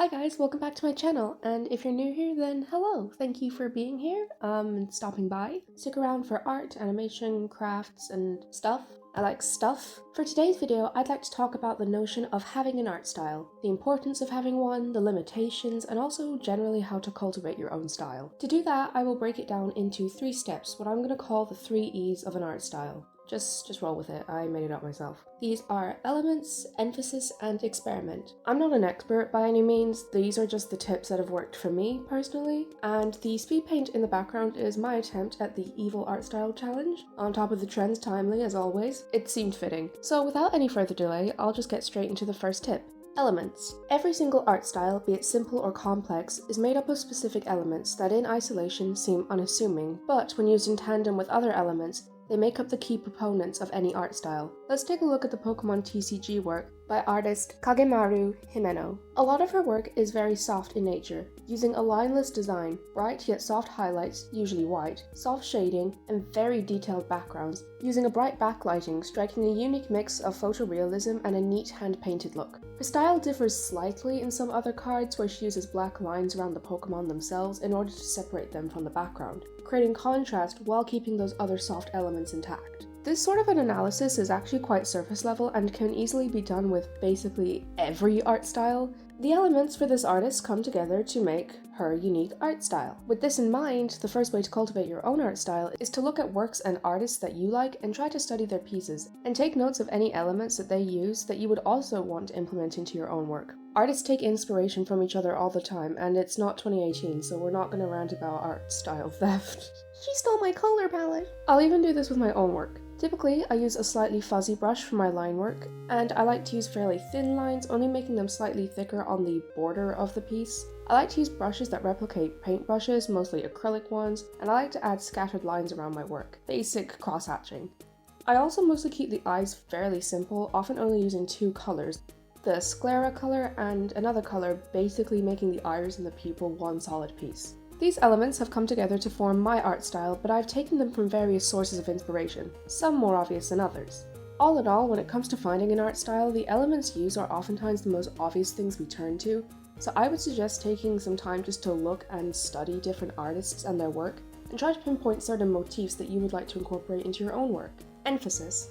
Hi guys, welcome back to my channel, and if you're new here then hello, thank you for being here and stopping by. Stick around for art, animation, crafts and stuff. I like stuff. For today's video, I'd like to talk about the notion of having an art style, the importance of having one, the limitations, and also generally how to cultivate your own style. To do that, I will break it down into 3 steps, what I'm going to call the 3 E's of an art style. Just roll with it, I made it up myself. These are elements, emphasis, and experiment. I'm not an expert by any means, these are just the tips that have worked for me personally, and the speed paint in the background is my attempt at the Evil Art Style Challenge. On top of the trends timely as always, it seemed fitting. So without any further delay, I'll just get straight into the first tip. Elements. Every single art style, be it simple or complex, is made up of specific elements that in isolation seem unassuming, but when used in tandem with other elements, they make up the key proponents of any art style. Let's take a look at the Pokemon TCG work by artist Kagemaru Himeno. A lot of her work is very soft in nature, using a lineless design, bright yet soft highlights, usually white, soft shading, and very detailed backgrounds, using a bright backlighting, striking a unique mix of photorealism and a neat hand-painted look. Her style differs slightly in some other cards where she uses black lines around the Pokemon themselves in order to separate them from the background, creating contrast while keeping those other soft elements intact. This sort of an analysis is actually quite surface level and can easily be done with basically every art style. The elements for this artist come together to make her unique art style. With this in mind, the first way to cultivate your own art style is to look at works and artists that you like and try to study their pieces, and take notes of any elements that they use that you would also want to implement into your own work. Artists take inspiration from each other all the time, and it's not 2018, so we're not going to rant about art style theft. She stole my color palette! I'll even do this with my own work. Typically, I use a slightly fuzzy brush for my line work, and I like to use fairly thin lines, only making them slightly thicker on the border of the piece. I like to use brushes that replicate paint brushes, mostly acrylic ones, and I like to add scattered lines around my work, basic cross-hatching. I also mostly keep the eyes fairly simple, often only using 2 colors, the sclera color and another color, basically making the iris and the pupil one solid piece. These elements have come together to form my art style, but I've taken them from various sources of inspiration, some more obvious than others. All in all, when it comes to finding an art style, the elements used are oftentimes the most obvious things we turn to, so I would suggest taking some time just to look and study different artists and their work, and try to pinpoint certain motifs that you would like to incorporate into your own work. Emphasis.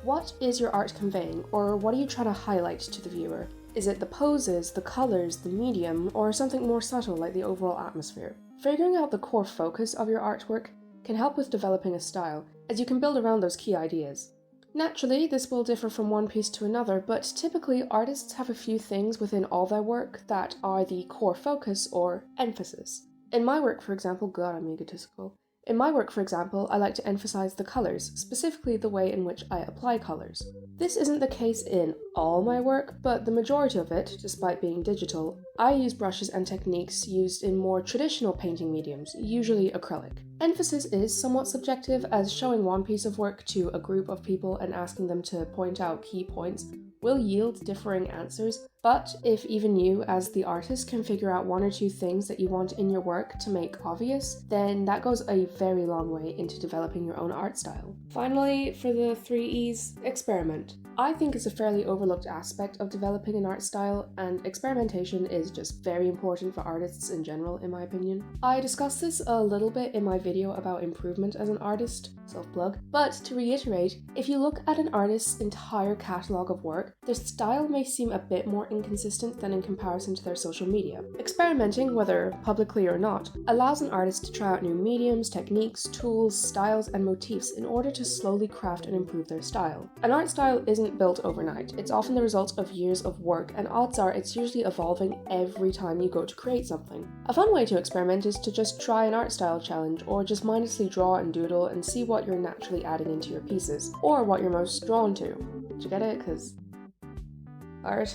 What is your art conveying, or what are you trying to highlight to the viewer? Is it the poses, the colors, the medium, or something more subtle like the overall atmosphere? Figuring out the core focus of your artwork can help with developing a style, as you can build around those key ideas. Naturally, this will differ from one piece to another, but typically artists have a few things within all their work that are the core focus or emphasis. In my work, for example, God, I'm egotistical. In my work, for example, I like to emphasize the colors, specifically the way in which I apply colors. This isn't the case in all my work, but the majority of it, despite being digital, I use brushes and techniques used in more traditional painting mediums, usually acrylic. Emphasis is somewhat subjective, as showing one piece of work to a group of people and asking them to point out key points will yield differing answers, but if even you, as the artist, can figure out 1 or 2 things that you want in your work to make obvious, then that goes a very long way into developing your own art style. Finally, for the 3 E's, experiment. I think it's a fairly overlooked aspect of developing an art style, and experimentation is just very important for artists in general, in my opinion. I discussed this a little bit in my video about improvement as an artist, self-plug, but to reiterate, if you look at an artist's entire catalogue of work, their style may seem a bit more inconsistent than in comparison to their social media. Experimenting, whether publicly or not, allows an artist to try out new mediums, techniques, tools, styles, and motifs in order to slowly craft and improve their style. An art style isn't built overnight. It's often the result of years of work, and odds are it's usually evolving every time you go to create something. A fun way to experiment is to just try an art style challenge, or just mindlessly draw and doodle and see what you're naturally adding into your pieces, or what you're most drawn to. Did you get it? 'Cause art.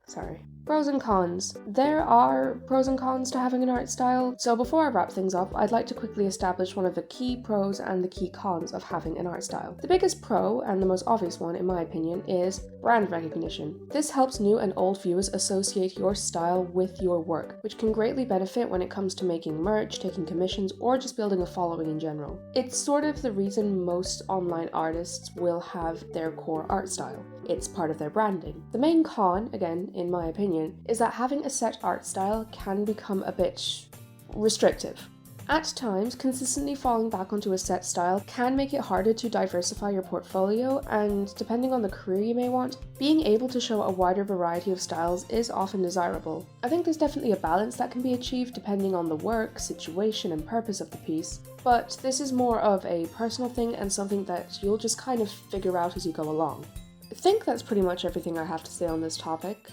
Sorry. Pros and cons. There are pros and cons to having an art style, so before I wrap things up, I'd like to quickly establish one of the key pros and the key cons of having an art style. The biggest pro, and the most obvious one in my opinion, is brand recognition. This helps new and old viewers associate your style with your work, which can greatly benefit when it comes to making merch, taking commissions, or just building a following in general. It's sort of the reason most online artists will have their core art style. it's part of their branding. The main con, again, in my opinion, is that having a set art style can become a bit restrictive. At times, consistently falling back onto a set style can make it harder to diversify your portfolio, and depending on the career you may want, being able to show a wider variety of styles is often desirable. I think there's definitely a balance that can be achieved depending on the work, situation, and purpose of the piece, but this is more of a personal thing and something that you'll just kind of figure out as you go along. I think that's pretty much everything I have to say on this topic.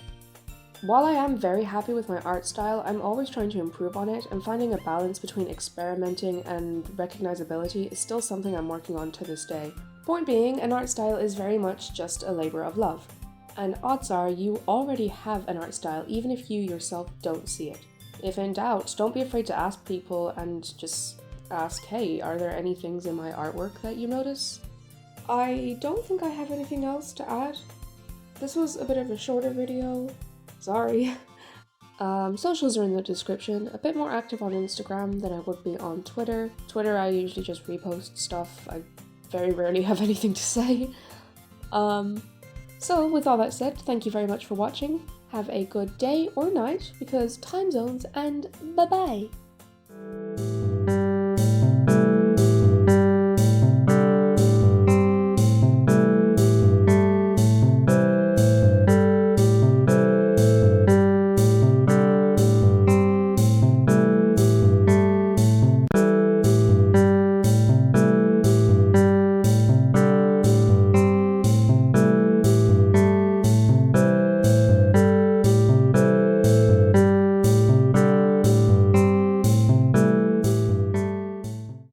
While I am very happy with my art style, I'm always trying to improve on it, and finding a balance between experimenting and recognizability is still something I'm working on to this day. Point being, an art style is very much just a labor of love, and odds are you already have an art style even if you yourself don't see it. If in doubt, don't be afraid to ask people and just ask, hey, are there any things in my artwork that you notice? I don't think I have anything else to add. This was a bit of a shorter video. Sorry. Socials are in the description. A bit more active on Instagram than I would be on Twitter. Twitter, I usually just repost stuff. I very rarely have anything to say. So with all that said, thank you very much for watching. Have a good day or night, because time zones, and bye-bye!